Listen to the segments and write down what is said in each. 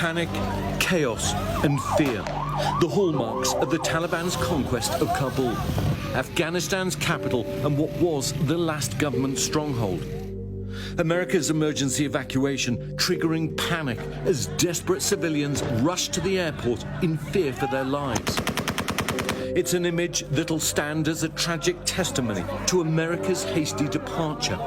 Panic, chaos and fear, the hallmarks of the Taliban's conquest of Kabul, Afghanistan's capital and what was the last government stronghold. America's emergency evacuation triggering panic as desperate civilians rush to the airport in fear for their lives. It's an image that'll stand as a tragic testimony to America's hasty departure.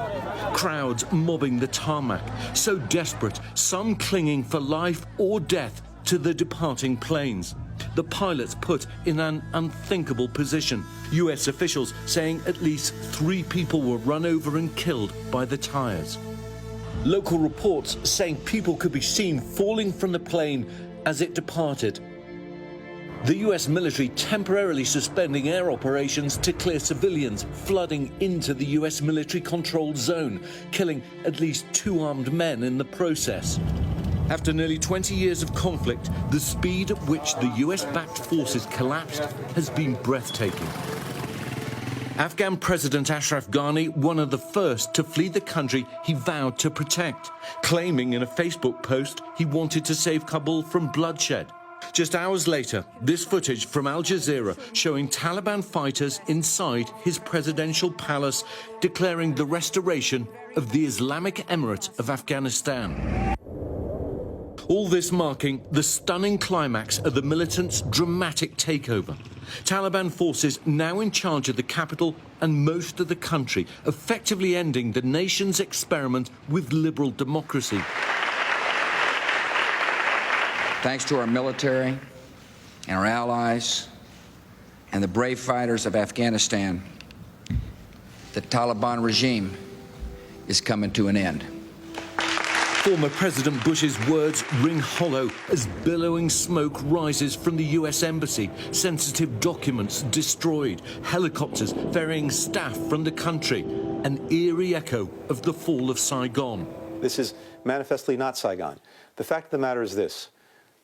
Crowds mobbing the tarmac, so desperate, some clinging for life or death to the departing planes. The pilots put in an unthinkable position. US officials saying at least 3 people were run over and killed by the tires. Local reports saying people could be seen falling from the plane as it departed. The US military temporarily suspending air operations to clear civilians flooding into the US military-controlled zone, killing at least 2 armed men in the process. After nearly 20 years of conflict, the speed at which the US-backed forces collapsed has been breathtaking. Afghan President Ashraf Ghani, one of the first to flee the country he vowed to protect, claiming in a Facebook post he wanted to save Kabul from bloodshed. Just hours later, this footage from Al Jazeera showing Taliban fighters inside his presidential palace declaring the restoration of the Islamic Emirate of Afghanistan. All this marking the stunning climax of the militants' dramatic takeover. Taliban forces now in charge of the capital and most of the country, effectively ending the nation's experiment with liberal democracy. Thanks to our military and our allies and the brave fighters of Afghanistan, the Taliban regime is coming to an end. Former President Bush's words ring hollow as billowing smoke rises from the US Embassy, sensitive documents destroyed, helicopters ferrying staff from the country, an eerie echo of the fall of Saigon. This is manifestly not Saigon. The fact of the matter is this.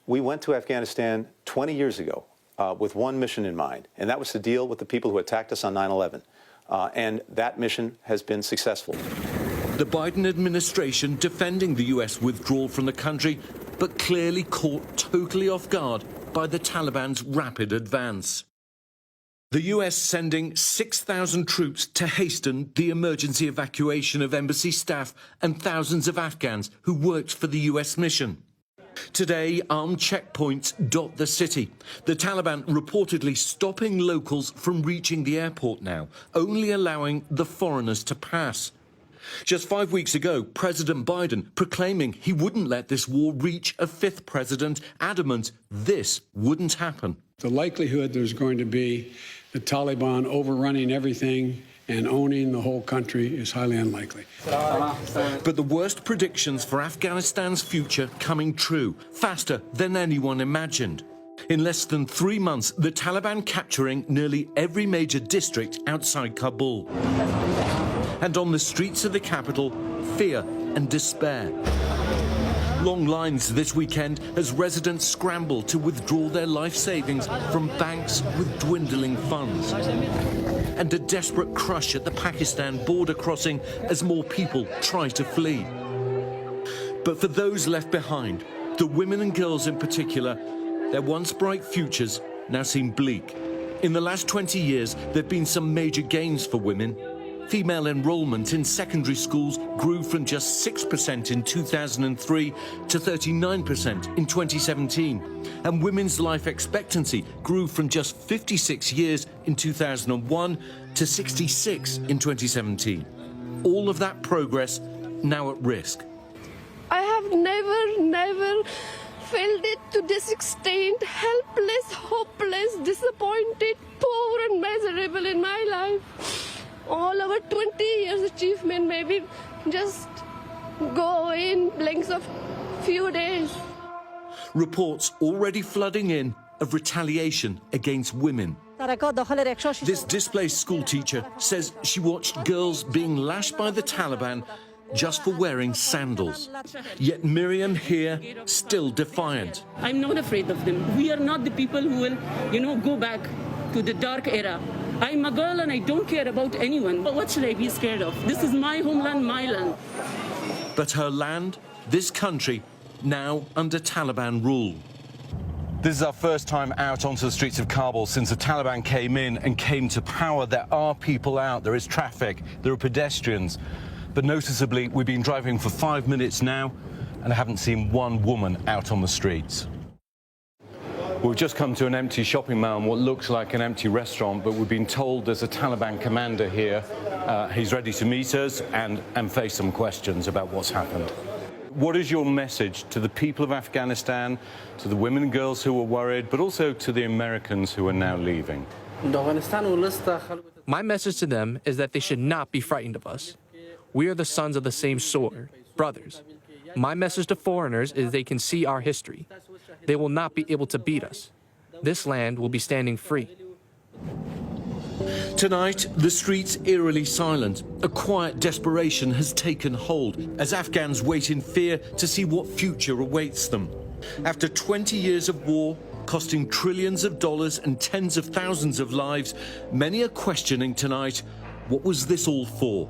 We went to Afghanistan 20 years ago with one mission in mind, and that was to deal with the people who attacked us on 9/11. And that mission has been successful. The Biden administration defending the US withdrawal from the country, but clearly caught totally off guard by the Taliban's rapid advance. The US sending 6,000 troops to hasten the emergency evacuation of embassy staff and thousands of Afghans who worked for the US mission. Today, armed checkpoints dot the city. The Taliban reportedly stopping locals from reaching the airport now, only allowing the foreigners to pass. Just 5 weeks ago, President Biden proclaiming he wouldn't let this war reach a 5th president, adamant this wouldn't happen. The likelihood there's going to be the Taliban overrunning everything and owning the whole country is highly unlikely. But the worst predictions for Afghanistan's future coming true, faster than anyone imagined. In less than 3 months, the Taliban capturing nearly every major district outside Kabul. And on the streets of the capital, fear and despair. Long lines this weekend as residents scramble to withdraw their life savings from banks with dwindling funds. And a desperate crush at the Pakistan border crossing as more people try to flee. But for those left behind, the women and girls in particular, their once bright futures now seem bleak. In the last 20 years, there have been some major gains for women. Female enrollment in secondary schools grew from just 6% in 2003 to 39% in 2017. And women's life expectancy grew from just 56 years in 2001 to 66 in 2017. All of that progress now at risk. I have never felt it to this extent, helpless, hopeless, disappointed, poor and miserable in my life. All our 20 years achievement maybe just go in blinks of few days. Reports already flooding in of retaliation against women. This displaced school teacher says she watched girls being lashed by the Taliban just for wearing sandals. Yet Miriam here, still defiant. I'm not afraid of them. We are not the people who will, go back to the dark era. I'm a girl and I don't care about anyone. But what should I be scared of? This is my homeland, my land. But her land, this country, now under Taliban rule. This is our first time out onto the streets of Kabul since the Taliban came in and came to power. There are people out, there is traffic, there are pedestrians. But noticeably, we've been driving for 5 minutes now and I haven't seen one woman out on the streets. We've just come to an empty shopping mall and what looks like an empty restaurant, but we've been told there's a Taliban commander here. He's ready to meet us and face some questions about what's happened. What is your message to the people of Afghanistan, to the women and girls who were worried, but also to the Americans who are now leaving? My message to them is that they should not be frightened of us. We are the sons of the same sword, brothers. My message to foreigners is they can see our history. They will not be able to beat us. This land will be standing free. Tonight, the streets eerily silent. A quiet desperation has taken hold as Afghans wait in fear to see what future awaits them. After 20 years of war, costing trillions of dollars and tens of thousands of lives, many are questioning tonight, what was this all for?